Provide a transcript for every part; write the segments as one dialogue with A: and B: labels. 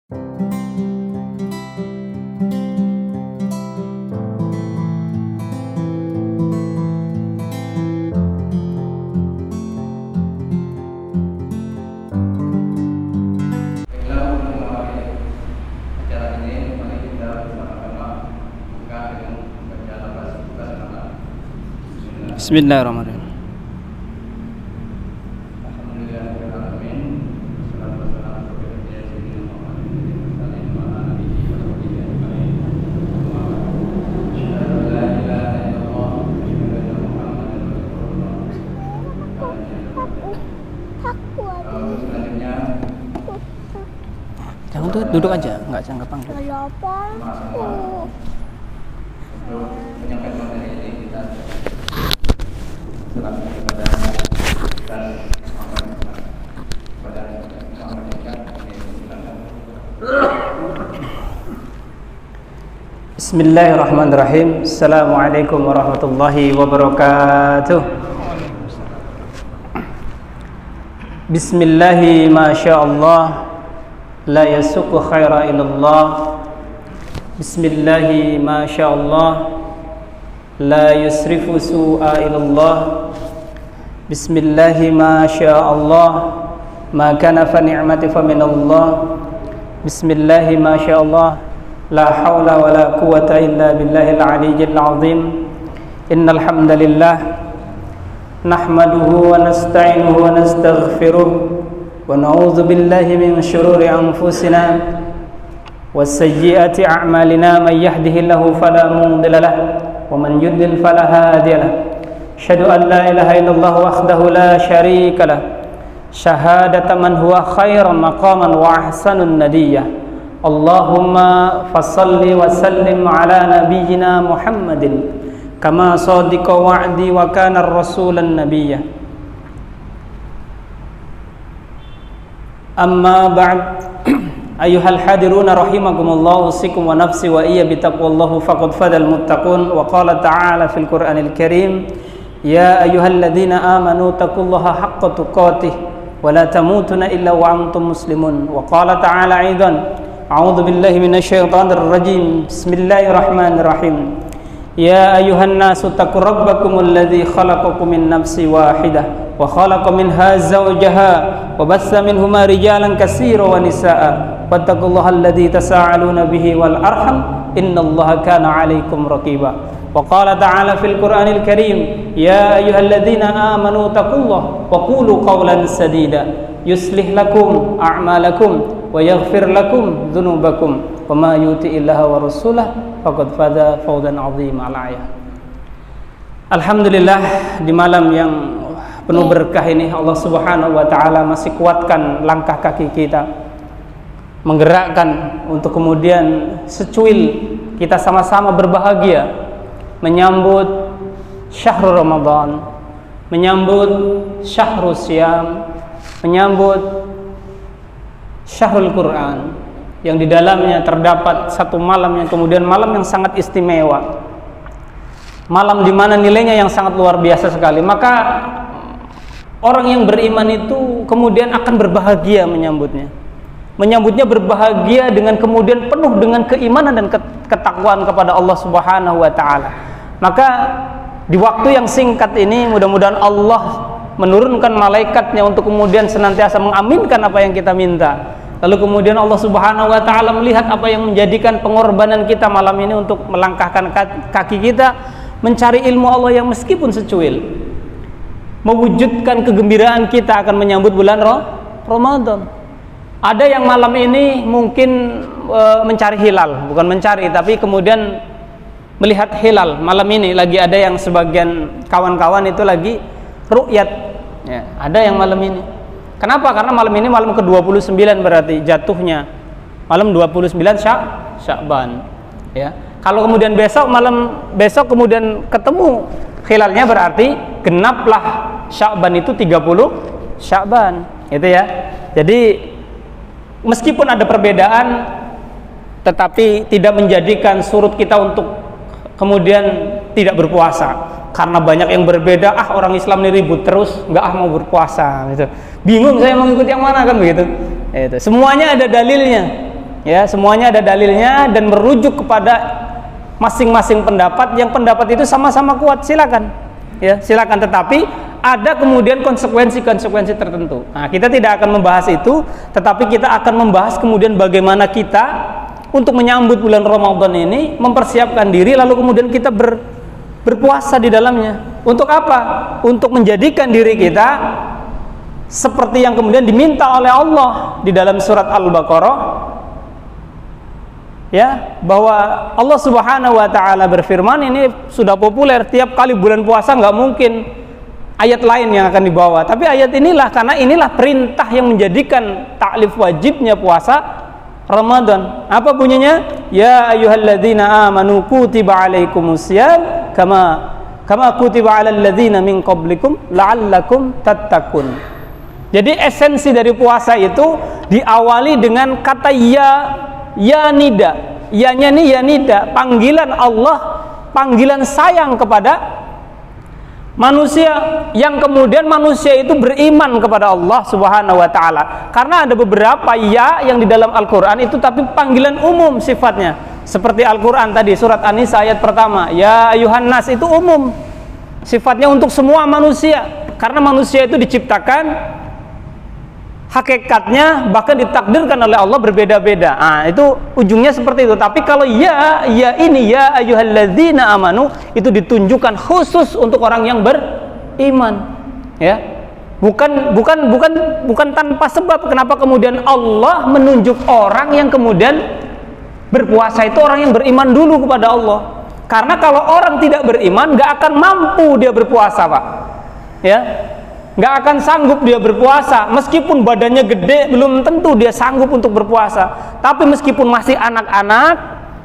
A: Bismillahirrahmanirrahim. Jangan tuh, duduk aja, nggak jangan panggung. Bismillahirrahmanirrahim. Assalamualaikum warahmatullahi wabarakatuh. Bismillahi masyaallah, la yasuqu khaira illallah. Bismillahi masyaallah, la yusrifu su'a illallah. Bismillahi masyaallah, ma kana fa ni'mati fa minallah. Bismillahi masyaallah, la haula wa la quwwata illa billahil aliyyil azim. Innal hamdalillah nahmaduhu wa nasta'inuhu wa nastaghfiruh wa na'udzu billahi min shururi anfusina wa sayyiati a'malina. May yahdihillahu fala mudilla lahu wa man yudlil fala hadiya lahu. Asyhadu an la ilaha illallah wahdahu la syarika lahu, syahadata man huwa khairan maqaman wa ahsanun nadiyyah. Allahumma fassalli wa sallim ala nabiyyina Muhammadin kama sadiqa wa'di wa kana rasulan nabiyya. Amma ba'd. Ayyuhal hadiruna rahimakumullah, usikum wa nafsi wa iya bitaqwallahu faqad fadal muttaqun. Wa qala ta'ala fil Qur'anil Karim, ya ayyuhalladzina amanu taqullaha haqqa tuqatih wa la tamutunna illa wa antum muslimun. Wa qala ta'ala aidan, a'udzu billahi minasyaitonir rajim. Bismillahirrahmanirrahim. Ya ayyuhan nasu taqu rabbakumul ladzi khalaqakum min nafsin wahidah wa khalaqa minha zawjaha wa bassa minhuma rijalan katsiran wa nisaa'a wattaqullaha alladzi tasaaluna bihi wal arham innallaha kana 'alaikum raqiba. Wa qala ta'ala fil Qur'anil Karim, ya ayyuhalladzina amanu taqullaha wa qulu qawlan sadida yuslih lakum a'malakum wa yaghfir lakum dzunubakum wa ma yuti'illaha wa rasulahu faqad faza fawzan 'azima al-ayah. Alhamdulillah, di malam yang penuh berkah ini Allah Subhanahu wa taala masih kuatkan langkah kaki kita, menggerakkan untuk kemudian secuil kita sama-sama berbahagia menyambut syahrul Ramadan, menyambut syahrul Syam, menyambut syahrul Quran, yang di dalamnya terdapat satu malam yang kemudian malam yang sangat istimewa, malam di mana nilainya yang sangat luar biasa sekali. Maka orang yang beriman itu kemudian akan berbahagia menyambutnya berbahagia dengan kemudian penuh dengan keimanan dan ketakwaan kepada Allah Subhanahu wa taala. Maka di waktu yang singkat ini mudah-mudahan Allah menurunkan malaikatnya untuk kemudian senantiasa mengaminkan apa yang kita minta. Lalu kemudian Allah Subhanahu wa taala melihat apa yang menjadikan pengorbanan kita malam ini untuk melangkahkan kaki kita mencari ilmu Allah yang meskipun secuil, mewujudkan kegembiraan kita akan menyambut bulan Ramadan. Ada yang malam ini mungkin mencari hilal, bukan mencari tapi kemudian melihat hilal. Malam ini lagi ada yang sebagian kawan-kawan itu lagi ru'yat ya, ada yang malam ini. Kenapa? Karena malam ini malam ke-29 berarti jatuhnya malam 29 Sya'ban ya. Kalau kemudian besok kemudian ketemu hilalnya berarti genaplah Sya'ban itu 30 Sya'ban gitu ya. Jadi meskipun ada perbedaan tetapi tidak menjadikan surut kita untuk kemudian tidak berpuasa. Karena banyak yang berbeda, orang Islam ini ribut terus, nggak mau berpuasa gitu. Bingung saya mau ikut yang mana kan begitu. Itu. Semuanya ada dalilnya. Ya, semuanya ada dalilnya dan merujuk kepada masing-masing pendapat. Yang pendapat itu sama-sama kuat, silakan. Ya, silakan, tetapi ada kemudian konsekuensi-konsekuensi tertentu. Nah, kita tidak akan membahas itu, tetapi kita akan membahas kemudian bagaimana kita untuk menyambut bulan Ramadan ini, mempersiapkan diri, lalu kemudian kita berpuasa di dalamnya. Untuk apa? Untuk menjadikan diri kita seperti yang kemudian diminta oleh Allah di dalam surat Al-Baqarah, ya, bahwa Allah Subhanahu wa taala berfirman, ini sudah populer, tiap kali bulan puasa nggak mungkin ayat lain yang akan dibawa, tapi ayat inilah, karena inilah perintah yang menjadikan taklif wajibnya puasa Ramadan. Apa bunyinya? Ya ayyuhalladzina amanu kutiba alaikumusiyam kama kutiba alal ladzina min qablikum la'allakum tattaqun. Jadi esensi dari puasa itu diawali dengan kata ya nida. Ya-nya nih ya nida, panggilan Allah, panggilan sayang kepada manusia, yang kemudian manusia itu beriman kepada Allah Subhanahu wa taala. Karena ada beberapa ya yang di dalam Al-Qur'an itu tapi panggilan umum sifatnya. Seperti Al-Qur'an tadi surat An-Nisa ayat pertama, ya ayuhan nas, itu umum. Sifatnya untuk semua manusia. Karena manusia itu diciptakan, hakikatnya bahkan ditakdirkan oleh Allah berbeda-beda. Nah, itu ujungnya seperti itu. Tapi kalau ya ini ya ayyuhalladzina amanu, itu ditunjukkan khusus untuk orang yang beriman, ya. Bukan tanpa sebab. Kenapa kemudian Allah menunjuk orang yang kemudian berpuasa itu orang yang beriman dulu kepada Allah? Karena kalau orang tidak beriman nggak akan mampu dia berpuasa, Pak. Ya. Nggak akan sanggup dia berpuasa, meskipun badannya gede belum tentu dia sanggup untuk berpuasa. Tapi meskipun masih anak-anak,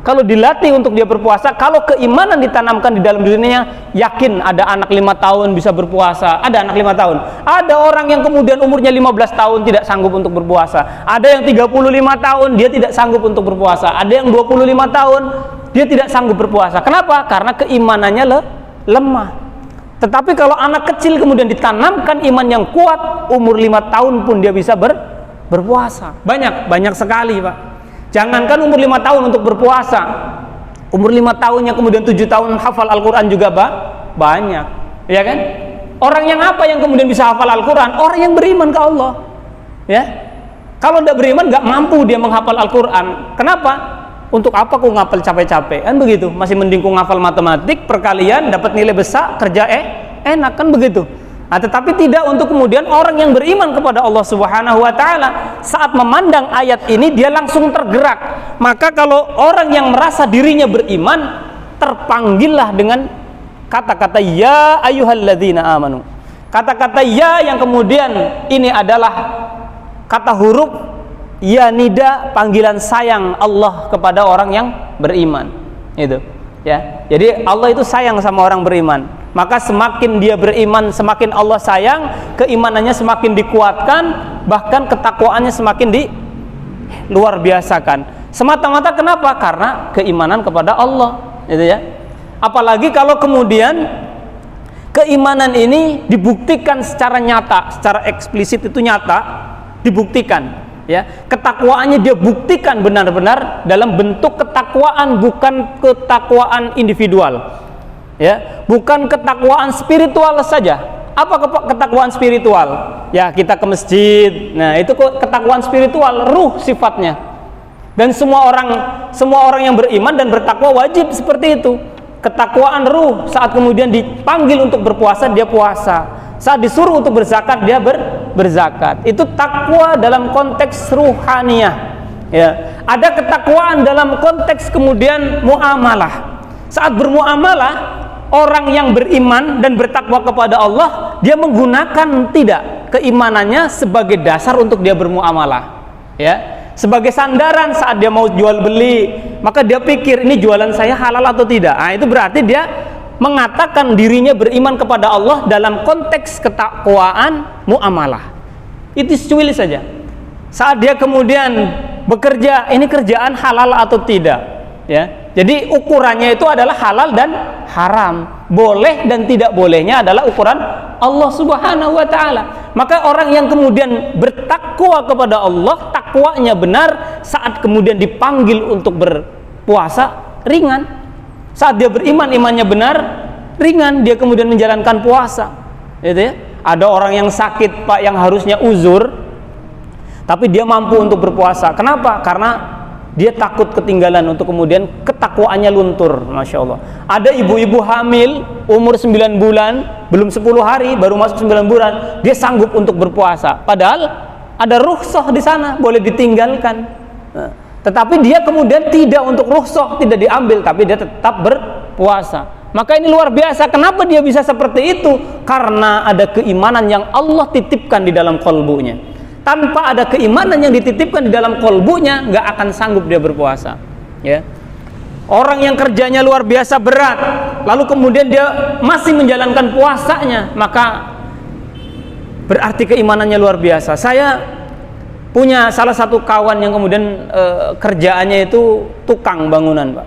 A: kalau dilatih untuk dia berpuasa, kalau keimanan ditanamkan di dalam dirinya, yakin ada anak 5 tahun bisa berpuasa, ada anak 5 tahun. Ada orang yang kemudian umurnya 15 tahun tidak sanggup untuk berpuasa, ada yang 35 tahun dia tidak sanggup untuk berpuasa, ada yang 25 tahun dia tidak sanggup berpuasa. Kenapa? Karena keimanannya lemah. Tetapi kalau anak kecil kemudian ditanamkan iman yang kuat, umur 5 tahun pun dia bisa berpuasa. Banyak sekali, Pak. Jangankan umur 5 tahun untuk berpuasa, umur 5 tahunnya kemudian 7 tahun hafal Al-Quran juga banyak, ya kan? Orang yang apa yang kemudian bisa hafal Al-Quran? Orang yang beriman ke Allah, ya. Kalau tidak beriman nggak mampu dia menghafal Al-Quran. Kenapa? Untuk apa ku ngapal capek-capek, kan begitu? Masih mending ku ngafal matematik perkalian dapat nilai besar, kerja enak, kan begitu? Nah, tetapi tidak untuk kemudian orang yang beriman kepada Allah Subhanahu wa taala, saat memandang ayat ini dia langsung tergerak. Maka kalau orang yang merasa dirinya beriman, terpanggillah dengan kata-kata ya ayyuhalladzina amanu. Kata-kata ya yang kemudian ini adalah kata huruf ya nida, panggilan sayang Allah kepada orang yang beriman. Itu, ya. Jadi Allah itu sayang sama orang beriman. Maka semakin dia beriman, semakin Allah sayang, keimanannya semakin dikuatkan, bahkan ketakwaannya semakin luar biasakan. Semata-mata kenapa? Karena keimanan kepada Allah, gitu ya. Apalagi kalau kemudian keimanan ini dibuktikan secara nyata, secara eksplisit, itu nyata, dibuktikan. Ya, ketakwaannya dia buktikan benar-benar dalam bentuk ketakwaan, bukan ketakwaan individual, ya, bukan ketakwaan spiritual saja. Apa ketakwaan spiritual? Ya, kita ke masjid. Nah, itu ketakwaan spiritual, ruh sifatnya. Dan semua orang yang beriman dan bertakwa wajib seperti itu. Ketakwaan ruh, saat kemudian dipanggil untuk berpuasa dia puasa. Saat disuruh untuk berzakat dia berzakat. Itu takwa dalam konteks ruhaniyah, ya. Ada ketakwaan dalam konteks kemudian muamalah. Saat bermuamalah, orang yang beriman dan bertakwa kepada Allah, dia menggunakan tidak keimanannya sebagai dasar untuk dia bermuamalah, ya. Sebagai sandaran saat dia mau jual beli, maka dia pikir ini jualan saya halal atau tidak. Nah, itu berarti dia mengatakan dirinya beriman kepada Allah dalam konteks ketakwaan muamalah. Itu secuil saja. Saat dia kemudian bekerja, ini kerjaan halal atau tidak, ya. Jadi ukurannya itu adalah halal dan haram. Boleh dan tidak bolehnya adalah ukuran Allah Subhanahu wa taala. Maka orang yang kemudian bertakwa kepada Allah, takwanya benar, saat kemudian dipanggil untuk berpuasa, ringan. Saat dia beriman, imannya benar, ringan dia kemudian menjalankan puasa. Gitu ya. Ada orang yang sakit, Pak, yang harusnya uzur, tapi dia mampu untuk berpuasa. Kenapa? Karena dia takut ketinggalan, untuk kemudian ketakwaannya luntur. Masya Allah. Ada ibu-ibu hamil umur 9 bulan, belum 10 hari, baru masuk 9 bulan, dia sanggup untuk berpuasa. Padahal ada rukhsah di sana, boleh ditinggalkan. Nah, tetapi dia kemudian tidak untuk rukhsah, tidak diambil, tapi dia tetap berpuasa. Maka ini luar biasa. Kenapa dia bisa seperti itu? Karena ada keimanan yang Allah titipkan di dalam qalbunya. Tanpa ada keimanan yang dititipkan di dalam kolbunya, nggak akan sanggup dia berpuasa. Ya. Orang yang kerjanya luar biasa berat, lalu kemudian dia masih menjalankan puasanya, maka berarti keimanannya luar biasa. Saya punya salah satu kawan yang kemudian kerjaannya itu tukang bangunan, Pak.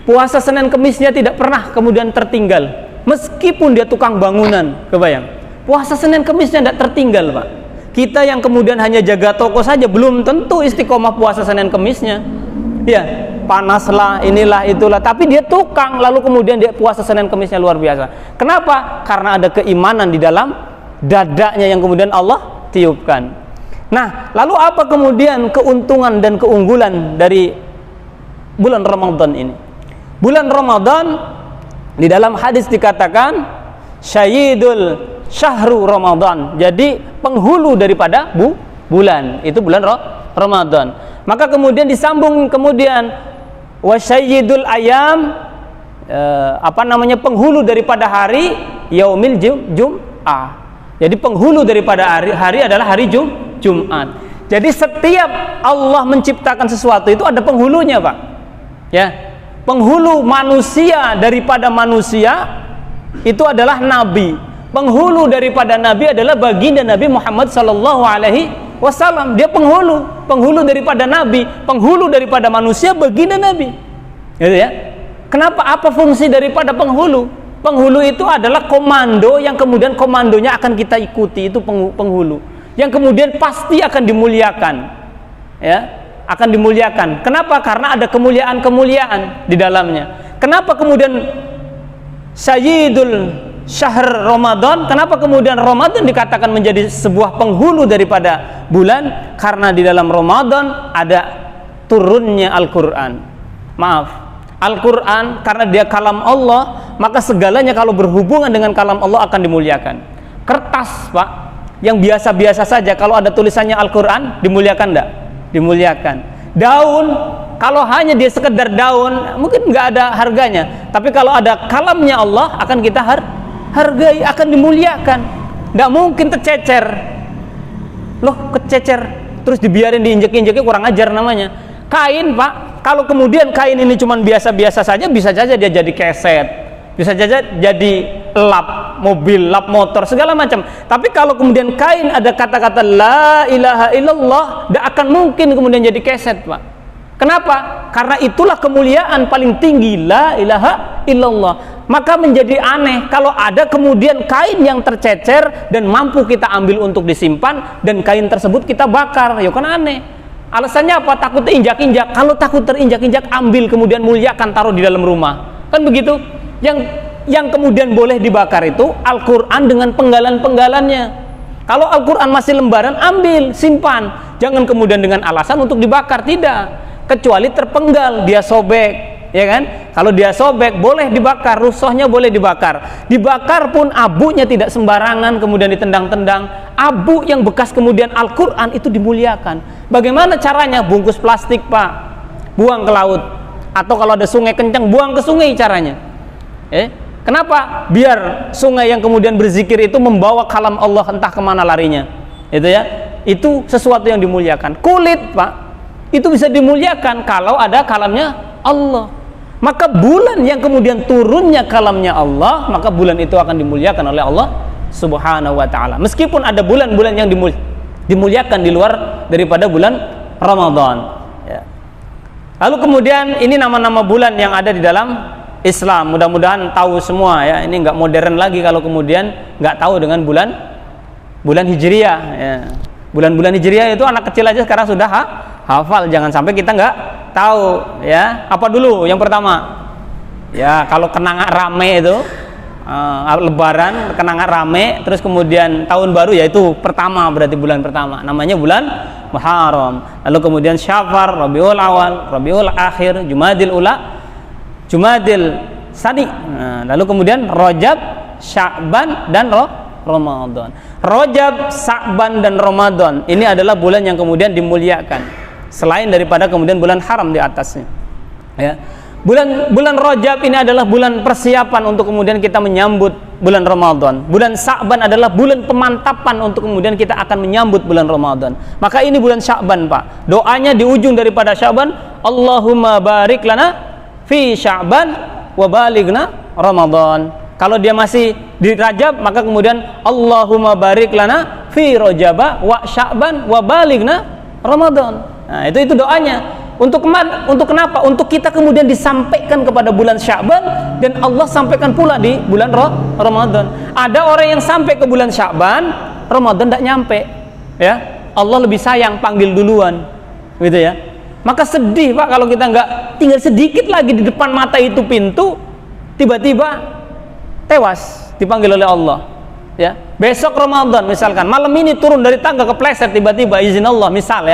A: Puasa Senin Kemisnya tidak pernah kemudian tertinggal, meskipun dia tukang bangunan. Kebayang? Puasa Senin Kemisnya tidak tertinggal, Pak. Kita yang kemudian hanya jaga toko saja belum tentu istiqomah puasa Senin Kemisnya. Ya, panaslah, inilah, itulah. Tapi dia tukang, lalu kemudian dia puasa Senin Kemisnya luar biasa. Kenapa? Karena ada keimanan di dalam dadanya yang kemudian Allah tiupkan. Nah, lalu apa kemudian keuntungan dan keunggulan dari bulan Ramadan ini? Bulan Ramadan di dalam hadis dikatakan Syahidul Syahru Ramadan. Jadi penghulu daripada bulan, itu bulan Ramadan. Maka kemudian disambung kemudian wasyayidul ayam, penghulu daripada hari yaumil jum'ah. Jadi penghulu daripada hari adalah hari Jumat. Jadi setiap Allah menciptakan sesuatu itu ada penghulunya, Pak. Ya. Penghulu manusia daripada manusia itu adalah nabi. Penghulu daripada Nabi adalah baginda Nabi Muhammad sallallahu alaihi wasallam. Dia penghulu daripada Nabi, penghulu daripada manusia, baginda Nabi. Gitu ya. Kenapa? Apa fungsi daripada penghulu? Penghulu itu adalah komando yang kemudian komandonya akan kita ikuti, itu penghulu. Yang kemudian pasti akan dimuliakan. Ya, akan dimuliakan. Kenapa? Karena ada kemuliaan-kemuliaan di dalamnya. Kenapa kemudian Sayyidul Syahr Ramadan, kenapa kemudian Ramadan dikatakan menjadi sebuah penghulu daripada bulan? Karena di dalam Ramadan ada turunnya Al-Quran. Maaf, Al-Quran karena dia kalam Allah, maka segalanya kalau berhubungan dengan kalam Allah akan dimuliakan. Kertas, Pak, yang biasa-biasa saja, kalau ada tulisannya Al-Quran, dimuliakan enggak? Dimuliakan. Daun, kalau hanya dia sekedar daun, mungkin nggak ada harganya. Tapi kalau ada kalamnya Allah, akan kita hargai, akan dimuliakan. Nggak mungkin tercecer. Loh, kececer terus dibiarin diinjek-injeknya, kurang ajar namanya. Kain, Pak, kalau kemudian kain ini cuma biasa-biasa saja, bisa saja dia jadi keset, bisa saja jadi lap mobil, lap motor, segala macam. Tapi kalau kemudian kain ada kata-kata la ilaha illallah, tidak akan mungkin kemudian jadi keset, Pak. Kenapa? Karena itulah kemuliaan paling tinggi, la ilaha illallah. Maka menjadi aneh kalau ada kemudian kain yang tercecer dan mampu kita ambil untuk disimpan, dan kain tersebut kita bakar. Ya kan aneh. Alasannya apa? Takut terinjak-injak. Kalau takut terinjak-injak, ambil kemudian muliakan, taruh di dalam rumah. Kan begitu? Yang kemudian boleh dibakar itu Al-Quran dengan penggalan-penggalannya. Kalau Al-Quran masih lembaran, ambil, simpan. Jangan kemudian dengan alasan untuk dibakar, tidak. Kecuali terpenggal, dia sobek, ya kan? Kalau dia sobek boleh dibakar, rusuhnya boleh dibakar. Dibakar pun abunya tidak sembarangan kemudian ditendang-tendang. Abu yang bekas kemudian Al-Quran itu dimuliakan. Bagaimana caranya? Bungkus plastik, Pak, buang ke laut. Atau kalau ada sungai kencang, buang ke sungai caranya. Kenapa? Biar sungai yang kemudian berzikir itu membawa kalam Allah entah kemana larinya. Itu ya. Itu sesuatu yang dimuliakan. Kulit, Pak, itu bisa dimuliakan kalau ada kalamnya Allah. Maka bulan yang kemudian turunnya kalamnya Allah, maka bulan itu akan dimuliakan oleh Allah Subhanahu wa ta'ala. Meskipun ada bulan-bulan yang dimuliakan di luar daripada bulan Ramadan, ya. Lalu kemudian ini nama-nama bulan yang ada di dalam Islam. Mudah-mudahan tahu semua ya. Ini nggak modern lagi kalau kemudian nggak tahu dengan bulan Hijriah. Ya. Bulan-bulan Hijriah itu anak kecil aja sekarang sudah hafal. Jangan sampai kita nggak tahu ya. Apa dulu? Yang pertama, ya kalau kenangan rame itu Lebaran, kenangan rame, terus kemudian tahun baru, yaitu pertama, berarti bulan pertama namanya bulan Muharram. Lalu kemudian Syafar, Rabiul Awal, Rabiul Akhir, Jumadil Ula, Jumadil Sani. Lalu kemudian Rajab, Sya'ban dan Ramadan. Rajab, Sya'ban dan Ramadan ini adalah bulan yang kemudian dimuliakan selain daripada kemudian bulan haram di atasnya. Ya. Bulan Rajab ini adalah bulan persiapan untuk kemudian kita menyambut bulan Ramadan. Bulan Sya'ban adalah bulan pemantapan untuk kemudian kita akan menyambut bulan Ramadan. Maka ini bulan Sya'ban, Pak. Doanya di ujung daripada Sya'ban, Allahumma barik lana fi Sya'ban wa balighna Ramadan. Kalau dia masih di Rajab, maka kemudian Allahumma barik lana fi Rajaba wa Sya'ban wa balighna Ramadan. Nah, itu doanya. Untuk kenapa? Untuk kita kemudian disampaikan kepada bulan Sya'ban dan Allah sampaikan pula di bulan Ramadan. Ada orang yang sampai ke bulan Sya'ban, Ramadan tidak nyampe. Ya, Allah lebih sayang panggil duluan, gitu ya. Maka sedih, Pak, kalau kita nggak tinggal sedikit lagi di depan mata itu pintu, tiba-tiba tewas dipanggil oleh Allah. Ya, besok Ramadan misalkan, malam ini turun dari tangga kepleset tiba-tiba izin Allah, misal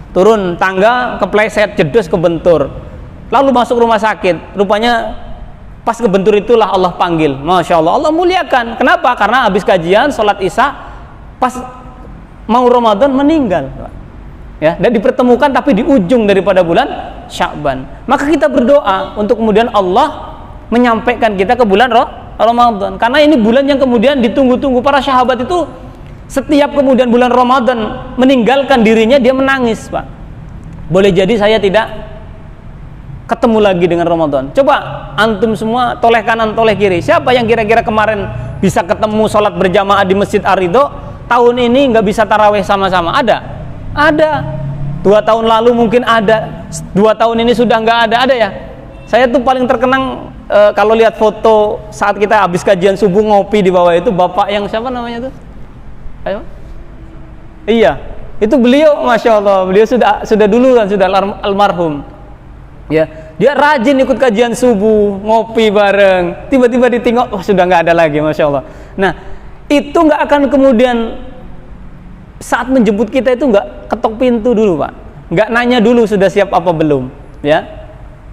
A: turun tangga kepleset, jedus, kebentur, lalu masuk rumah sakit. Rupanya pas kebentur itulah Allah panggil. Masya Allah, Allah muliakan. Kenapa? Karena habis kajian sholat isya, pas mau Ramadan meninggal, ya, dan dipertemukan tapi di ujung daripada bulan Sya'ban. Maka kita berdoa untuk kemudian Allah menyampaikan kita ke bulan Ramadan, karena ini bulan yang kemudian ditunggu-tunggu. Para sahabat itu setiap kemudian bulan Ramadan meninggalkan dirinya, dia menangis, Pak. Boleh jadi saya tidak ketemu lagi dengan Ramadan. Coba antum semua toleh kanan toleh kiri, siapa yang kira-kira kemarin bisa ketemu sholat berjamaah di Masjid Ar-Ridho, tahun ini nggak bisa taraweh sama-sama? Ada 2 tahun lalu mungkin ada, 2 tahun ini sudah nggak ada ya. Saya tuh paling terkenang kalau lihat foto saat kita habis kajian subuh ngopi di bawah itu, bapak yang siapa namanya tuh? Ayo. Iya, itu beliau, masya Allah, beliau sudah dulu kan, sudah almarhum. Ya, dia rajin ikut kajian subuh, ngopi bareng. Tiba-tiba ditinggal, sudah nggak ada lagi, masya Allah. Nah, itu nggak akan kemudian saat menjemput kita itu nggak ketok pintu dulu, Pak. Nggak nanya dulu sudah siap apa belum, ya.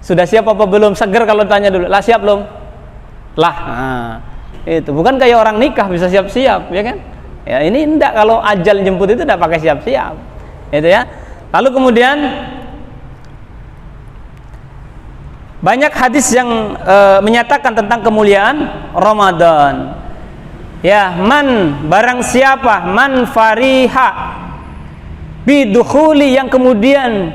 A: Sudah siap apa belum? Seger kalau tanya dulu, lah siap belum? Lah, itu bukan kayak orang nikah bisa siap-siap, ya kan? Ya, ini enggak, kalau ajal jemput itu enggak pakai siap-siap. Itu ya. Lalu kemudian banyak hadis yang menyatakan tentang kemuliaan Ramadan. Ya, barang siapa man fariha bidukhuli, yang kemudian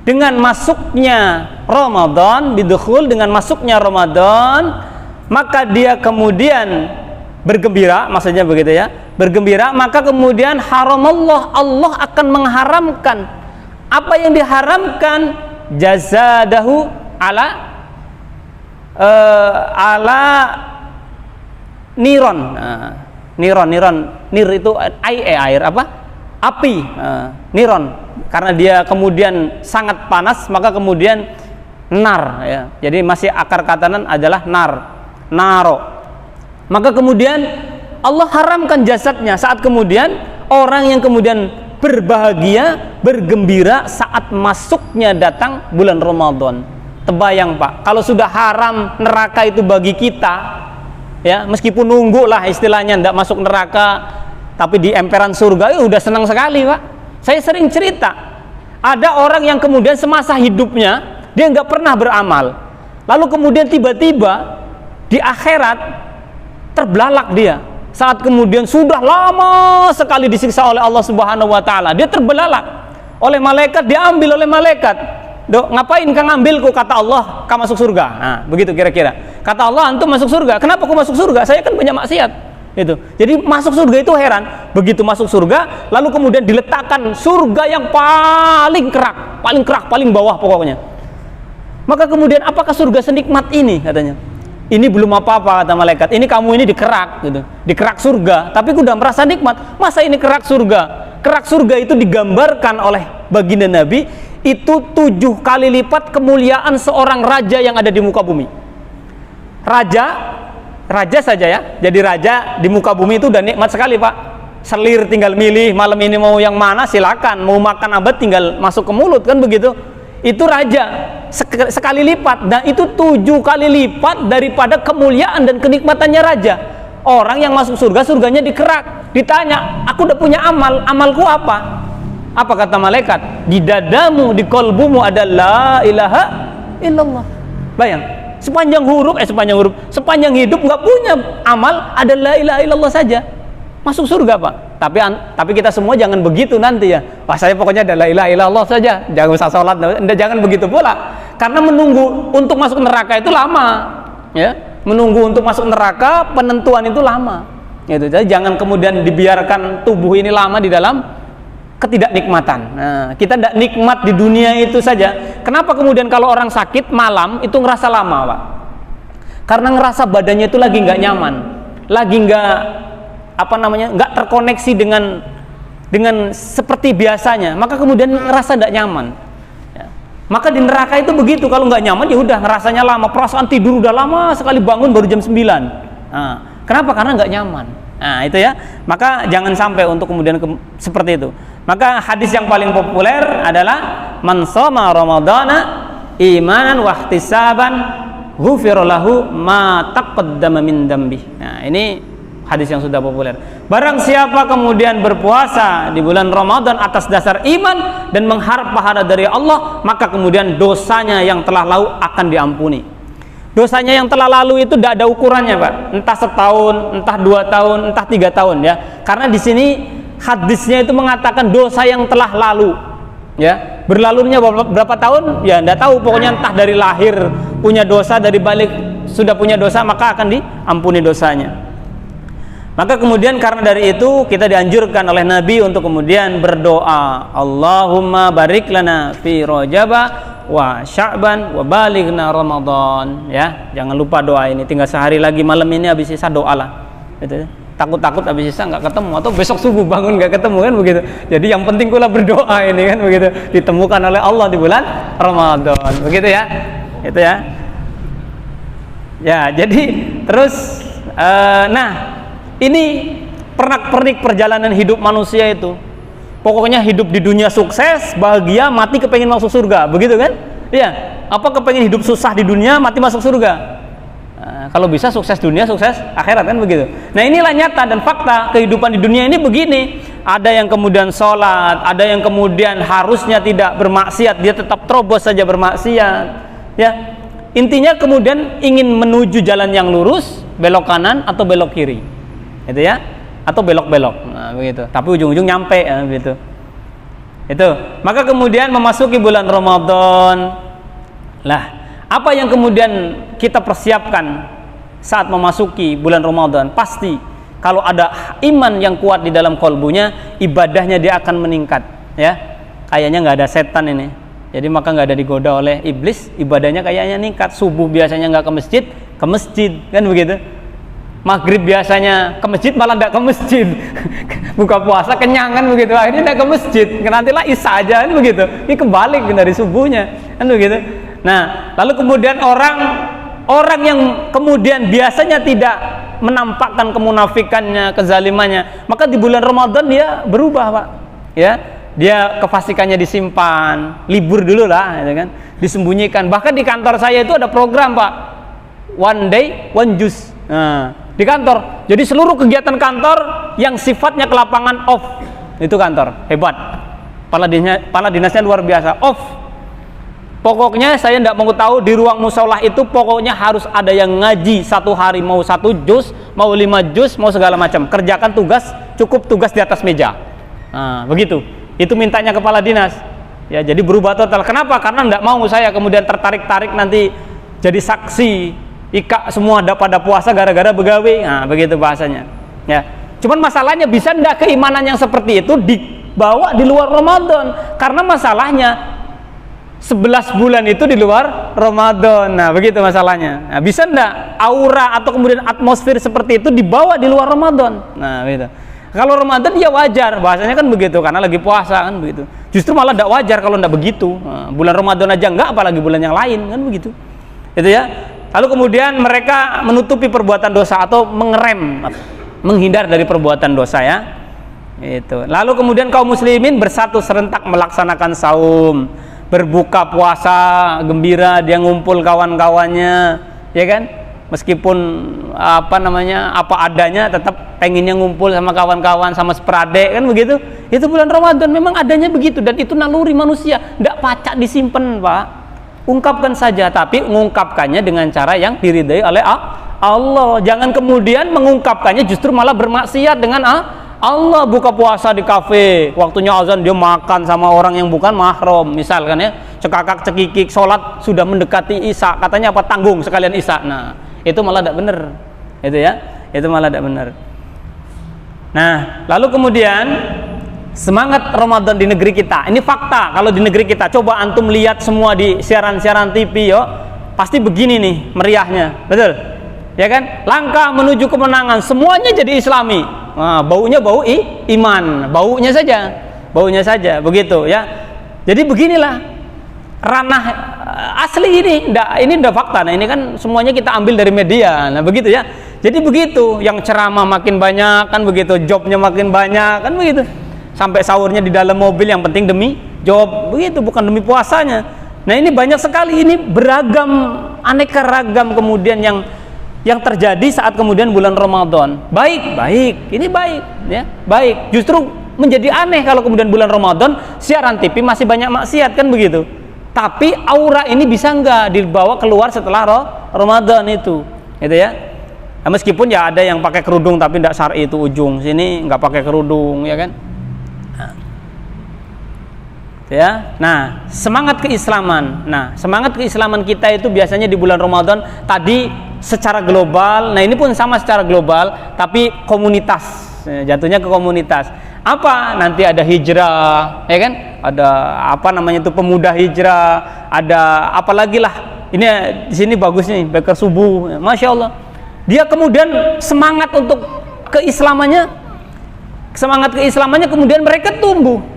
A: dengan masuknya Ramadan, bidukhul dengan masuknya Ramadan, maka dia kemudian bergembira, maksudnya begitu ya, bergembira, maka kemudian Allah akan mengharamkan apa yang diharamkan, jazadahu ala niron. Nir itu air apa? Api. Niron, karena dia kemudian sangat panas, maka kemudian nar, ya. Jadi masih akar katanan adalah naro. Maka kemudian Allah haramkan jasadnya, saat kemudian orang yang kemudian berbahagia, bergembira saat masuknya datang bulan Ramadan. Terbayang, Pak, kalau sudah haram neraka itu bagi kita, ya, meskipun nunggu lah istilahnya tidak masuk neraka, tapi di emperan surga udah senang sekali, Pak. Saya sering cerita, ada orang yang kemudian semasa hidupnya dia nggak pernah beramal, lalu kemudian tiba-tiba di akhirat terbelalak dia, saat kemudian sudah lama sekali disiksa oleh Allah Subhanahu wa taala, dia terbelalak oleh malaikat, diambil oleh malaikat. Dok, ngapain kau ngambilku? Kata Allah, kau masuk surga. Nah, begitu kira-kira. Kata Allah, antum masuk surga. Kenapa kau masuk surga? Saya kan punya maksiat. Itu. Jadi masuk surga itu heran. Begitu masuk surga, lalu kemudian diletakkan surga yang paling kerak, paling bawah pokoknya. Maka kemudian apakah surga senikmat ini katanya? Ini belum apa-apa kata malaikat. Ini kamu ini dikerak gitu. Dikerak surga, tapi udah merasa nikmat. Masa ini kerak surga? Kerak surga itu digambarkan oleh baginda Nabi itu 7 kali lipat kemuliaan seorang raja yang ada di muka bumi. Raja saja ya. Jadi raja di muka bumi itu udah nikmat sekali, Pak. Selir tinggal milih malam ini mau yang mana silakan. Mau makan abad tinggal masuk ke mulut kan begitu. Itu raja sekali lipat, dan itu 7 kali lipat daripada kemuliaan dan kenikmatannya raja. Orang yang masuk surga, surganya dikerak. Ditanya, aku udah punya amal, amalku apa? Apa kata malaikat? Di dadamu, di kolbumu ada la ilaha illallah. Bayang, sepanjang hidup nggak punya amal, ada la ilaha illallah saja. Masuk surga, Pak. Tapi kita semua jangan begitu nanti ya. Wah, saya pokoknya ada la ilaha illallah saja, jangan usah sholat. Jangan begitu pula. Karena menunggu untuk masuk neraka itu lama, ya. Menunggu untuk masuk neraka penentuan itu lama. Gitu. Jadi jangan kemudian dibiarkan tubuh ini lama di dalam ketidaknikmatan. Nah, kita tidak nikmat di dunia itu saja. Kenapa kemudian kalau orang sakit malam itu ngerasa lama, Pak? Karena ngerasa badannya itu lagi nggak nyaman, lagi nggak terkoneksi dengan seperti biasanya. Maka kemudian ngerasa tidak nyaman. Ya. Maka di neraka itu begitu, kalau nggak nyaman ya udah ngerasanya lama. Perasaan tidur udah lama sekali, bangun baru jam 9. Nah, kenapa? Karena nggak nyaman. Nah itu ya, maka jangan sampai untuk kemudian seperti itu. Maka hadis yang paling populer adalah man shoma ramadhana imanan wa ihtisaban ghufira lahu ma taqaddama min dzambi. Nah ini hadis yang sudah populer. Barang siapa kemudian berpuasa di bulan Ramadan atas dasar iman dan mengharap pahala dari Allah, maka kemudian dosanya yang telah lalu akan diampuni. Dosanya yang telah lalu itu tidak ada ukurannya, Pak. Entah setahun, entah 2 tahun, entah 3 tahun ya. Karena di sini hadisnya itu mengatakan dosa yang telah lalu. Ya, berlalunya berapa tahun? Ya, tidak tahu. Pokoknya entah dari lahir punya dosa, dari balik sudah punya dosa, maka akan diampuni dosanya. Maka kemudian karena dari itu kita dianjurkan oleh Nabi untuk kemudian berdoa, Allahumma barik lana fi Rajaba wa Sya'ban wa balighna Ramadan. Ya, jangan lupa doa ini. Tinggal sehari lagi, malam ini habis sisa doa lah. Gitu. Takut-takut habis sisa nggak ketemu, atau besok subuh bangun nggak ketemu kan begitu. Jadi yang penting pula berdoa ini kan begitu. Ditemukan oleh Allah di bulan Ramadan. Begitu ya. Itu ya. Ya, jadi terus ini pernak-pernik perjalanan hidup manusia itu. Pokoknya hidup di dunia sukses, bahagia, mati kepengen masuk surga, begitu kan? Iya. Apa kepengen hidup susah di dunia, mati masuk surga? Nah, kalau bisa sukses dunia, sukses akhirat kan begitu. Nah inilah nyata dan fakta kehidupan di dunia ini begini. Ada yang kemudian sholat, ada yang kemudian harusnya tidak bermaksiat, dia tetap terobos saja bermaksiat. Ya, intinya kemudian ingin menuju jalan yang lurus, belok kanan atau belok kiri. Itu ya, atau belok-belok, nah, begitu. Tapi ujung-ujung nyampe, ya, begitu. Itu. Maka kemudian memasuki bulan Ramadan, lah, apa yang kemudian kita persiapkan saat memasuki bulan Ramadan? Pasti kalau ada iman yang kuat di dalam kolbunya, ibadahnya dia akan meningkat. Ya, kayaknya nggak ada setan ini. Jadi maka nggak ada digoda oleh iblis, ibadahnya kayaknya meningkat. Subuh biasanya nggak ke masjid, kan begitu. Maghrib biasanya ke masjid malah tidak ke masjid. Buka puasa kenyangan begitu, akhirnya tidak ke masjid. Nantilah isya aja kan begitu. Ini kebalik dari subuhnya kan begitu. Nah, lalu kemudian orang yang kemudian biasanya tidak menampakkan kemunafikannya, kezalimannya, maka di bulan Ramadan dia berubah, Pak. Ya, dia kefasikannya disimpan, libur dulu lah, gitu kan, disembunyikan. Bahkan di kantor saya itu ada program, Pak, one day one juice. Nah, di kantor, jadi seluruh kegiatan kantor yang sifatnya ke lapangan off, itu kantor hebat, kepala dinasnya luar biasa, off. Pokoknya saya tidak mau tahu di ruang musola itu pokoknya harus ada yang ngaji satu hari, mau 1 juz, mau 5 juz, mau segala macam. Kerjakan tugas, cukup tugas di atas meja. Nah, begitu. Itu mintanya kepala dinas. Ya, jadi berubah total. Kenapa? Karena tidak mau saya kemudian tertarik-tarik nanti jadi saksi. Ika semua pada puasa gara-gara begawe. Nah, begitu bahasanya. Ya. Cuman masalahnya bisa enggak keimanan yang seperti itu dibawa di luar Ramadan? Karena masalahnya 11 bulan itu di luar Ramadan. Nah, begitu masalahnya. Nah, bisa enggak aura atau kemudian atmosfer seperti itu dibawa di luar Ramadan? Nah, begitu. Kalau Ramadan ya wajar, bahasanya kan begitu, karena lagi puasa kan begitu. Justru malah tidak wajar kalau tidak begitu. Nah, bulan Ramadan aja enggak, apalagi bulan yang lain kan begitu. Itu ya. Lalu kemudian mereka menutupi perbuatan dosa atau mengerem, menghindar dari perbuatan dosa ya. Itu. Lalu kemudian kaum muslimin bersatu serentak melaksanakan saum, berbuka puasa gembira, dia ngumpul kawan-kawannya, ya kan? Meskipun apa adanya, tetap pengennya ngumpul sama kawan-kawan, sama seperadek kan begitu. Itu bulan Ramadan memang adanya begitu, dan itu naluri manusia, tidak pacak disimpan, Pak. Ungkapkan saja, tapi mengungkapkannya dengan cara yang diridai oleh Allah. Jangan kemudian mengungkapkannya justru malah bermaksiat dengan Allah. Buka puasa di kafe, waktunya azan dia makan sama orang yang bukan mahram, misalkan ya, cekakak cekikik, sholat sudah mendekati isya, katanya apa, tanggung sekalian isya. Nah, itu malah tidak benar, itu ya, itu malah tidak benar. Nah, lalu kemudian semangat Ramadan di negeri kita, ini fakta. Kalau di negeri kita, coba antum lihat semua di siaran-siaran TV, yo, pasti begini nih meriahnya, betul? Ya kan? Langkah menuju kemenangan, semuanya jadi Islami. Nah, baunya bau iman, baunya saja, begitu ya. Jadi beginilah ranah asli ini udah fakta. Nah, ini kan semuanya kita ambil dari media. Nah, begitu ya. Jadi begitu, yang ceramah makin banyak kan begitu, jobnya makin banyak kan begitu. Sampai sahurnya di dalam mobil, yang penting demi job, begitu, bukan demi puasanya. Nah, ini banyak sekali, ini beragam, aneka ragam kemudian yang terjadi saat kemudian bulan Ramadan. Baik, ini baik ya, baik. Justru menjadi aneh kalau kemudian bulan Ramadan siaran TV masih banyak maksiat kan begitu. Tapi aura ini bisa enggak dibawa keluar setelah Ramadan itu ya. Nah, meskipun ya ada yang pakai kerudung tapi tidak syar'i, itu ujung sini enggak pakai kerudung ya kan. Ya. Nah, semangat keislaman. Nah, semangat keislaman kita itu biasanya di bulan Ramadan tadi secara global. Nah, ini pun sama secara global, tapi komunitas. Jatuhnya ke komunitas. Apa? Nanti ada hijrah, ya kan? Ada pemuda hijrah, ada apa lagi lah. Ini di sini bagus nih, Bakar Subuh. Masya Allah. Dia kemudian semangat untuk keislamannya kemudian mereka tumbuh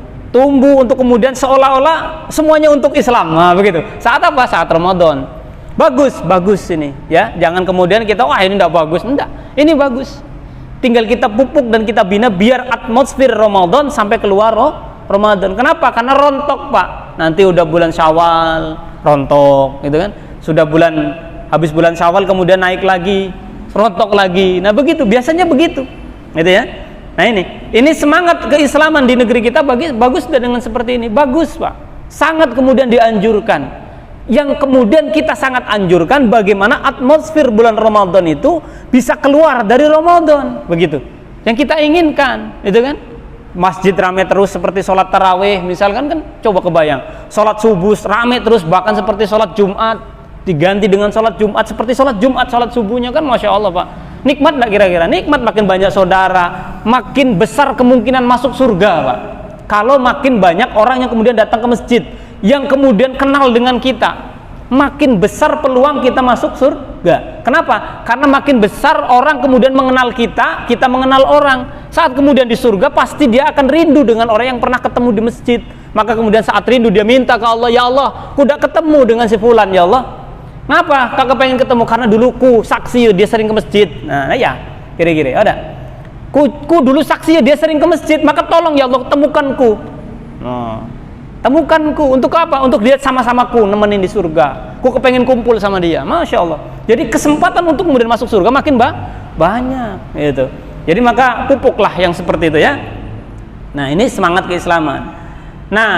A: untuk kemudian seolah-olah semuanya untuk Islam. Nah, begitu. Saat apa? Saat Ramadan. Bagus ini ya. Jangan kemudian kita ini enggak bagus. Enggak. Ini bagus. Tinggal kita pupuk dan kita bina biar atmosfer Ramadan sampai keluar Ramadan. Kenapa? Karena rontok, Pak. Nanti udah bulan Syawal, rontok, gitu kan? Sudah habis bulan Syawal kemudian naik lagi, rontok lagi. Nah, begitu, biasanya begitu. Gitu ya. Nah, ini semangat keislaman di negeri kita bagus dengan seperti ini. Bagus, Pak. Sangat kemudian dianjurkan. Yang kemudian kita sangat anjurkan bagaimana atmosfer bulan Ramadan itu bisa keluar dari Ramadan, begitu. Yang kita inginkan, itu kan, masjid ramai terus seperti sholat tarawih, misalkan kan, coba kebayang, sholat subuh ramai terus, bahkan seperti sholat Jumat diganti dengan sholat Jumat seperti sholat Jumat, sholat subuhnya kan, masya Allah, Pak. Nikmat nggak kira-kira? Nikmat, makin banyak saudara, makin besar kemungkinan masuk surga, Pak. Kalau makin banyak orang yang kemudian datang ke masjid, yang kemudian kenal dengan kita, makin besar peluang kita masuk surga. Kenapa? Karena makin besar orang kemudian mengenal kita mengenal orang. Saat kemudian di surga pasti dia akan rindu dengan orang yang pernah ketemu di masjid. Maka kemudian saat rindu dia minta ke Allah, ya Allah, ku udah ketemu dengan si fulan, ya Allah. Kenapa? Kakak pengen ketemu karena dulu ku saksi dia sering ke masjid. Nah ya, kira-kira ada. Ku dulu saksi dia sering ke masjid, maka tolong ya Allah temukanku. Temukanku, untuk apa? Untuk lihat sama-samaku, nemenin di surga. Ku kepengen kumpul sama dia, masya Allah. Jadi kesempatan untuk kemudian masuk surga makin banyak, gitu. Jadi maka pupuklah yang seperti itu ya. Nah, ini semangat keislaman. Nah,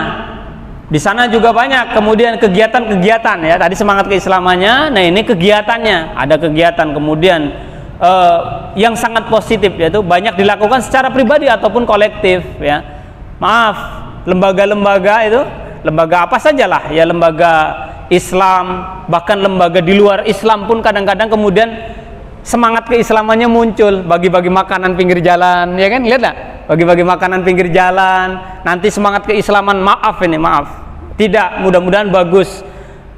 A: di sana juga banyak kemudian kegiatan-kegiatan ya. Tadi semangat keislamannya, nah ini kegiatannya. Ada kegiatan kemudian yang sangat positif, yaitu banyak dilakukan secara pribadi ataupun kolektif ya. Maaf, lembaga-lembaga itu, lembaga apa sajalah ya, lembaga Islam, bahkan lembaga di luar Islam pun kadang-kadang kemudian semangat keislamannya muncul, bagi-bagi makanan pinggir jalan, ya kan? Lihat nggak? Bagi-bagi makanan pinggir jalan, nanti semangat keislaman, maaf, tidak, mudah-mudahan bagus.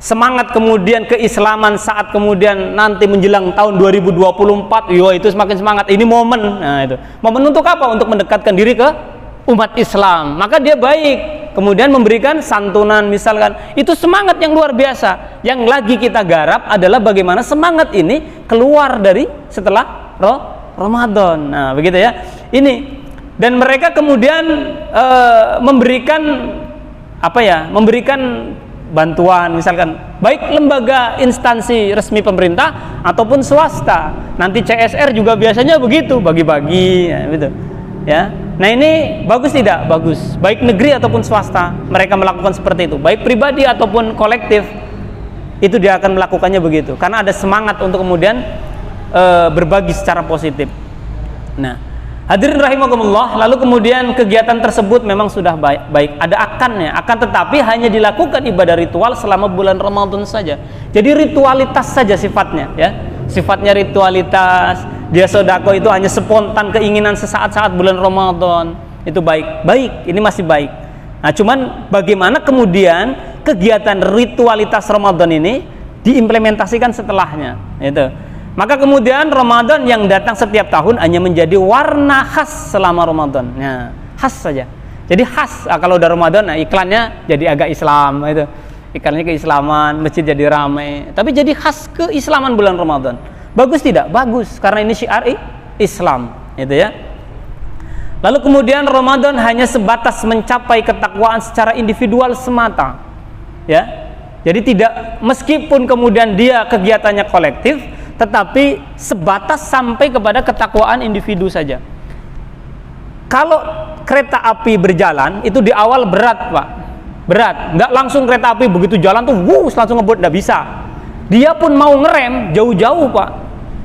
A: Semangat kemudian keislaman saat kemudian nanti menjelang tahun 2024, itu semakin semangat. Ini momen, nah itu momen untuk apa? Untuk mendekatkan diri ke umat Islam. Maka dia baik. Kemudian memberikan santunan misalkan, itu semangat yang luar biasa. Yang lagi kita garap adalah bagaimana semangat ini keluar dari setelah Ramadan. Nah begitu ya. Ini, dan mereka kemudian memberikan memberikan bantuan misalkan, baik lembaga instansi resmi pemerintah ataupun swasta. Nanti CSR juga biasanya begitu, bagi-bagi, ya, gitu. Ya, nah ini bagus tidak? Bagus. Baik negeri ataupun swasta, mereka melakukan seperti itu. Baik pribadi ataupun kolektif, itu dia akan melakukannya begitu. Karena ada semangat untuk kemudian berbagi secara positif. Nah, hadirin rahimakumullah, lalu kemudian kegiatan tersebut memang sudah baik. Ada akannya, akan tetapi hanya dilakukan ibadah ritual selama bulan Ramadan saja. Jadi ritualitas saja sifatnya, ya. Sifatnya ritualitas. Dia sedekah itu hanya spontan keinginan sesaat-saat bulan Ramadan. Itu baik, ini masih baik. Nah, cuman bagaimana kemudian kegiatan ritualitas Ramadan ini diimplementasikan setelahnya, itu. Maka kemudian Ramadan yang datang setiap tahun hanya menjadi warna khas selama Ramadan. Nah, khas saja. Jadi khas, kalau udah Ramadan, nah iklannya jadi agak Islam, itu. Iklannya keislaman, masjid jadi ramai. Tapi jadi khas keislaman bulan Ramadan. Bagus tidak? Bagus, karena ini syiar Islam, itu ya. Lalu kemudian Ramadan hanya sebatas mencapai ketakwaan secara individual semata, ya. Jadi tidak, meskipun kemudian dia kegiatannya kolektif, tetapi sebatas sampai kepada ketakwaan individu saja. Kalau kereta api berjalan itu di awal berat, Pak, berat. Nggak langsung kereta api begitu jalan tuh, langsung ngebut, nggak bisa. Dia pun mau ngerem jauh-jauh, Pak.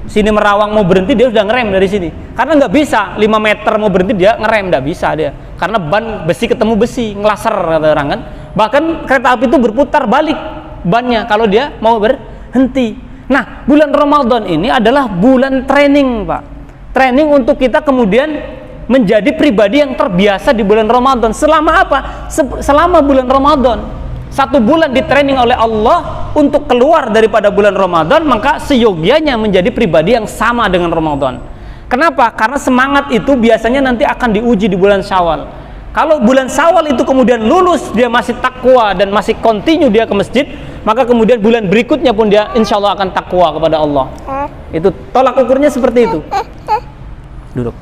A: Sini Merawang mau berhenti, dia sudah ngerem dari sini. Karena nggak bisa, 5 meter mau berhenti dia ngerem, nggak bisa dia. Karena ban besi ketemu besi, ngelaser kata orang kan. Bahkan kereta api itu berputar balik bannya kalau dia mau berhenti. Nah, bulan Ramadan ini adalah bulan training, Pak. Training untuk kita kemudian menjadi pribadi yang terbiasa di bulan Ramadan. Selama apa? Selama bulan Ramadan. 1 bulan di training oleh Allah untuk keluar daripada bulan Ramadan, maka seyogianya menjadi pribadi yang sama dengan Ramadan. Kenapa? Karena semangat itu biasanya nanti akan diuji di bulan Syawal. Kalau bulan Syawal itu kemudian lulus, dia masih takwa dan masih continue dia ke masjid, maka kemudian bulan berikutnya pun dia insya Allah akan takwa kepada Allah. Itu tolak ukurnya seperti itu. Duduk.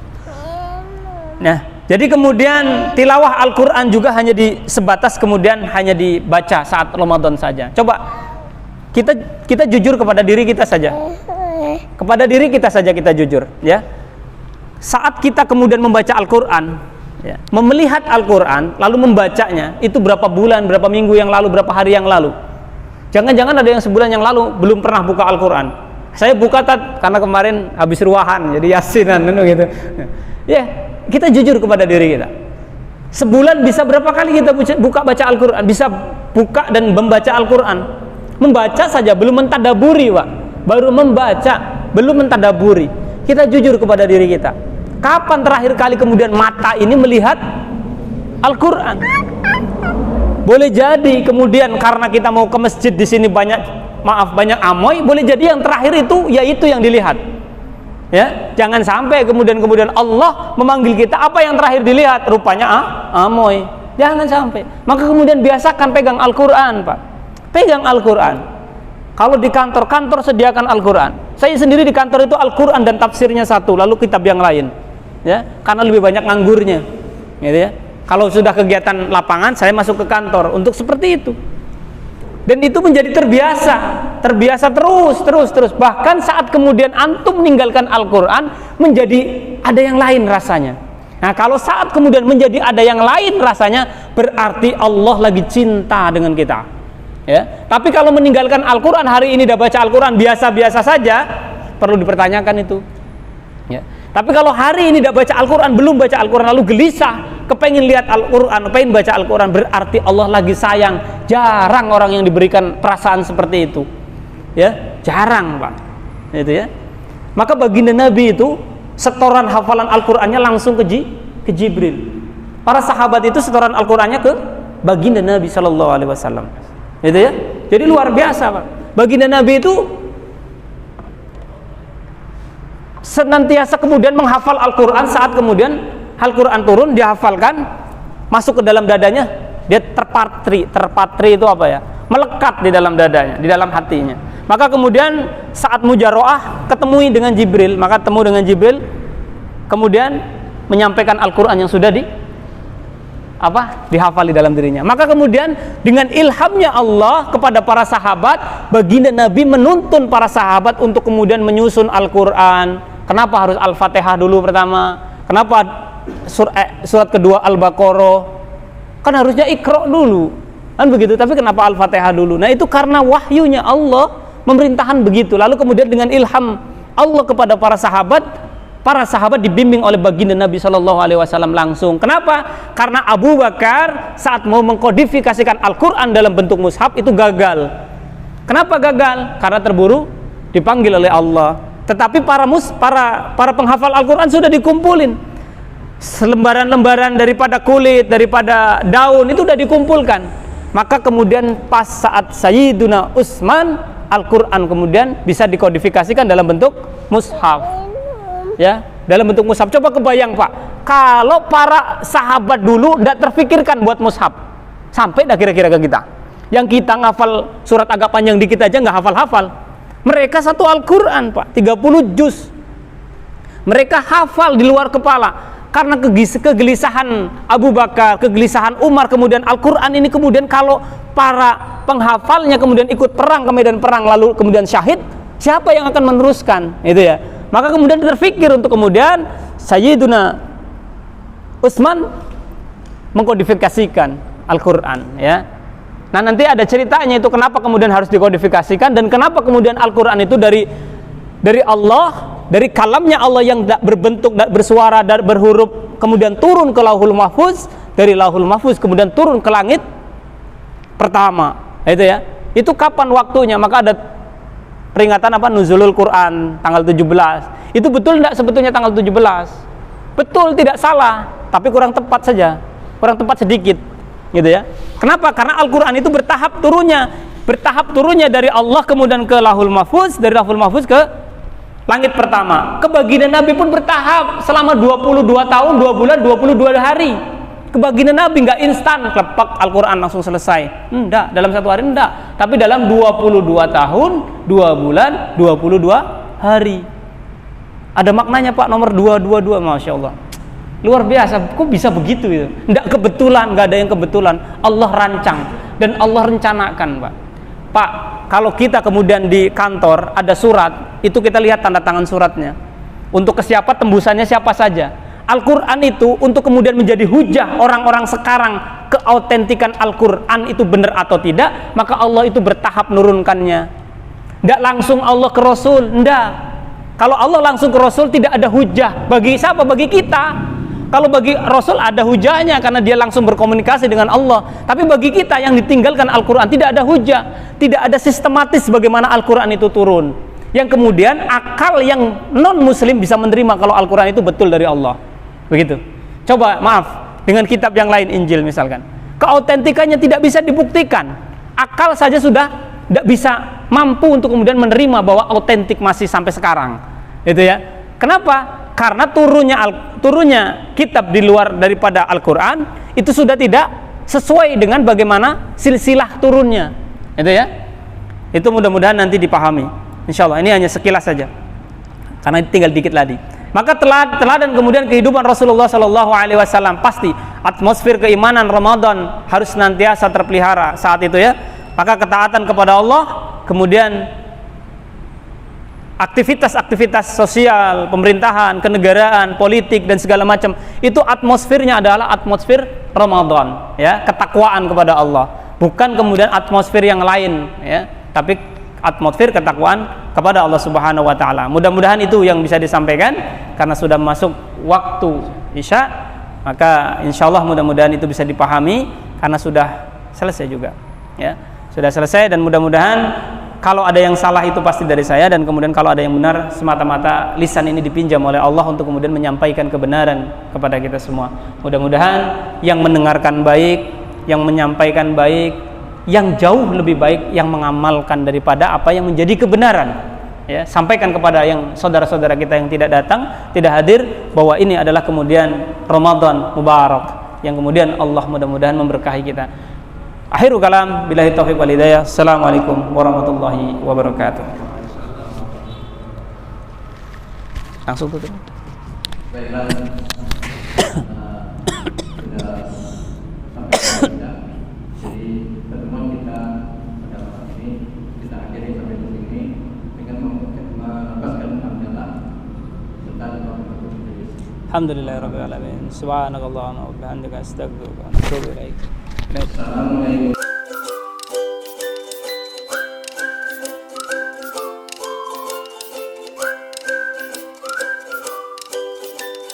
A: Nah, jadi kemudian tilawah Al-Quran juga hanya sebatas kemudian hanya dibaca saat Ramadan saja. Coba kita jujur kepada diri kita saja. Kepada diri kita saja kita jujur, ya. Saat kita kemudian membaca Al-Quran, ya, melihat Al-Quran lalu membacanya, itu berapa bulan, berapa minggu yang lalu, berapa hari yang lalu. Jangan-jangan ada yang sebulan yang lalu belum pernah buka Al-Quran. Saya buka karena kemarin habis ruahan, jadi yasinan gitu. Ya, kita jujur kepada diri kita. Sebulan bisa berapa kali kita buka baca Al-Quran? Bisa buka dan membaca Al-Quran. Membaca saja, belum mentadaburi, Pak. Baru membaca, belum mentadaburi. Kita jujur kepada diri kita. Kapan terakhir kali kemudian mata ini melihat Al-Quran? Boleh jadi kemudian karena kita mau ke masjid di sini banyak amoy, boleh jadi yang terakhir itu yaitu yang dilihat. Ya, jangan sampai kemudian Allah memanggil kita, apa yang terakhir dilihat? Rupanya amoy. Jangan sampai. Maka kemudian biasakan pegang Al-Quran, Pak. Pegang Al-Quran. Kalau di kantor sediakan Al-Quran. Saya sendiri di kantor itu Al-Quran dan tafsirnya satu, lalu kitab yang lain. Ya, karena lebih banyak nganggurnya. Gitu ya. Kalau sudah kegiatan lapangan, saya masuk ke kantor untuk seperti itu. Dan itu menjadi terbiasa terus. Bahkan saat kemudian antum meninggalkan Al-Quran, menjadi ada yang lain rasanya. Nah, kalau saat kemudian menjadi ada yang lain rasanya, berarti Allah lagi cinta dengan kita. Ya. Tapi kalau meninggalkan Al-Quran, hari ini udah baca Al-Quran biasa-biasa saja, perlu dipertanyakan itu. Ya. Tapi kalau hari ini udah baca Al-Quran, belum baca Al-Quran, lalu gelisah, kepengen lihat Al-Quran, kepengen baca Al-Quran, berarti Allah lagi sayang. Jarang orang yang diberikan perasaan seperti itu, ya, jarang, Pak. Itu ya. Maka baginda Nabi itu setoran hafalan Al-Qur'annya langsung ke Jibril. Para sahabat itu setoran Al-Qur'annya ke baginda Nabi sallallahu alaihi wasallam. Gitu ya. Jadi luar biasa, Pak. Baginda Nabi itu senantiasa kemudian menghafal Al-Qur'an. Saat kemudian Al-Qur'an turun, dihafalkan, masuk ke dalam dadanya, dia terpatri itu apa ya? Melekat di dalam dadanya, di dalam hatinya. Maka kemudian saat mujaroah ketemui dengan Jibril, maka temu dengan Jibril, kemudian menyampaikan Al-Qur'an yang sudah dihafal di dalam dirinya. Maka kemudian dengan ilhamnya Allah kepada para sahabat, baginda Nabi menuntun para sahabat untuk kemudian menyusun Al-Qur'an. Kenapa harus Al-Fatihah dulu pertama? Kenapa surat kedua Al-Baqarah? Kan harusnya Iqra dulu, kan begitu. Tapi kenapa Al-Fatihah dulu? Nah, itu karena wahyunya Allah memerintahkan begitu. Lalu kemudian dengan ilham Allah kepada para sahabat dibimbing oleh baginda Nabi Shallallahu Alaihi Wasallam langsung. Kenapa? Karena Abu Bakar saat mau mengkodifikasikan Al-Quran dalam bentuk mushaf itu gagal. Kenapa gagal? Karena terburu dipanggil oleh Allah. Tetapi para penghafal Al-Quran sudah dikumpulin. Selembaran-lembaran daripada kulit, daripada daun itu sudah dikumpulkan. Maka kemudian pas saat Sayyiduna Utsman, Al-Quran kemudian bisa dikodifikasikan dalam bentuk mushaf. Ya, dalam bentuk mushaf. Coba kebayang, Pak, kalau para sahabat dulu tidak terfikirkan buat mushaf, sampai dah kira-kira ke kita. Yang kita ngafal surat agak panjang dikit aja nggak hafal-hafal. Mereka satu Al-Quran, Pak, 30 juz. Mereka hafal di luar kepala. Karena kegelisahan Abu Bakar, kegelisahan Umar, kemudian Al-Quran ini kemudian kalau para penghafalnya kemudian ikut perang ke medan perang lalu kemudian syahid, siapa yang akan meneruskan? Itu ya. Maka kemudian terfikir untuk kemudian Sayyiduna Utsman mengkodifikasikan Al-Quran, ya. Nah, nanti ada ceritanya itu kenapa kemudian harus dikodifikasikan dan kenapa kemudian Al-Quran itu dari Allah, dari kalamnya Allah yang berbentuk, bersuara, berhuruf, kemudian turun ke Lauhul Mahfuz, dari Lauhul Mahfuz kemudian turun ke langit pertama. Itu ya. Itu kapan waktunya? Maka ada peringatan Nuzulul Quran tanggal 17. Itu betul tidak sebetulnya tanggal 17? Betul, tidak salah, tapi kurang tepat saja. Kurang tepat sedikit. Gitu ya. Kenapa? Karena Al-Qur'an itu bertahap turunnya dari Allah kemudian ke Lauhul Mahfuz, dari Lauhul Mahfuz ke langit pertama. Kebaginda Nabi pun bertahap selama 22 tahun, 2 bulan, 22 hari. Kebaginda Nabi nggak instan klepak Al-Quran langsung selesai. Enggak, dalam satu hari enggak. Tapi dalam 22 tahun, 2 bulan, 22 hari. Ada maknanya, Pak, nomor 222, Masya Allah. Luar biasa, kok bisa begitu itu? Enggak kebetulan, nggak ada yang kebetulan. Allah rancang dan Allah rencanakan, Pak. Pak, kalau kita kemudian di kantor ada surat, itu kita lihat tanda tangan suratnya. Untuk ke siapa, tembusannya siapa saja. Al-Quran itu untuk kemudian menjadi hujah orang-orang sekarang keautentikan Al-Quran itu benar atau tidak, maka Allah itu bertahap nurunkannya. Tidak langsung Allah ke Rasul, tidak. Kalau Allah langsung ke Rasul tidak ada hujah. Bagi siapa? Bagi kita. Kalau bagi Rasul ada hujahnya karena dia langsung berkomunikasi dengan Allah. Tapi bagi kita yang ditinggalkan Al-Quran tidak ada hujah, tidak ada sistematis bagaimana Al-Quran itu turun. Yang kemudian akal yang non-muslim bisa menerima kalau Al-Quran itu betul dari Allah. Begitu. Coba maaf, dengan kitab yang lain, Injil misalkan, keautentikannya tidak bisa dibuktikan. Akal saja sudah tidak bisa mampu untuk kemudian menerima bahwa autentik masih sampai sekarang. Itu ya. Kenapa? Karena turunnya kitab di luar daripada Al-Quran itu sudah tidak sesuai dengan bagaimana silsilah turunnya. Itu ya. Itu mudah-mudahan nanti dipahami. Insya Allah, ini hanya sekilas saja karena tinggal dikit lagi. Maka teladan kemudian kehidupan Rasulullah Shallallahu Alaihi Wasallam, pasti atmosfer keimanan Ramadan harus senantiasa terpelihara saat itu ya. Maka ketaatan kepada Allah, kemudian aktivitas-aktivitas sosial, pemerintahan, kenegaraan, politik dan segala macam, itu atmosfernya adalah atmosfer Ramadan, ya, ketakwaan kepada Allah, bukan kemudian atmosfer yang lain, ya, tapi atmosfer ketakwaan kepada Allah Subhanahu wa taala. Mudah-mudahan itu yang bisa disampaikan karena sudah masuk waktu Isya, maka insyaallah mudah-mudahan itu bisa dipahami karena sudah selesai juga, ya. Sudah selesai dan mudah-mudahan kalau ada yang salah itu pasti dari saya, dan kemudian kalau ada yang benar semata-mata lisan ini dipinjam oleh Allah untuk kemudian menyampaikan kebenaran kepada kita semua. Mudah-mudahan yang mendengarkan baik, yang menyampaikan baik, yang jauh lebih baik yang mengamalkan daripada apa yang menjadi kebenaran. Ya, sampaikan kepada yang saudara-saudara kita yang tidak datang, tidak hadir, bahwa ini adalah kemudian Ramadan Mubarak yang kemudian Allah mudah-mudahan memberkahi kita. Akhirul kalam, billahi taufiq wal hidayah. Assalamualaikum warahmatullahi wabarakatuh. Langsung tutup.
B: Baiklah, sudah sampai kita. Jadi pertemuan kita pada malam ini kita akhiri sampai di sini dengan melepaskan hamdalah serta doa.
A: Alhamdulillahirabbil alamin. Subhanakallahumma wa bihamdika astaghfiruka wa atubu ilaik.
B: Assalamualaikum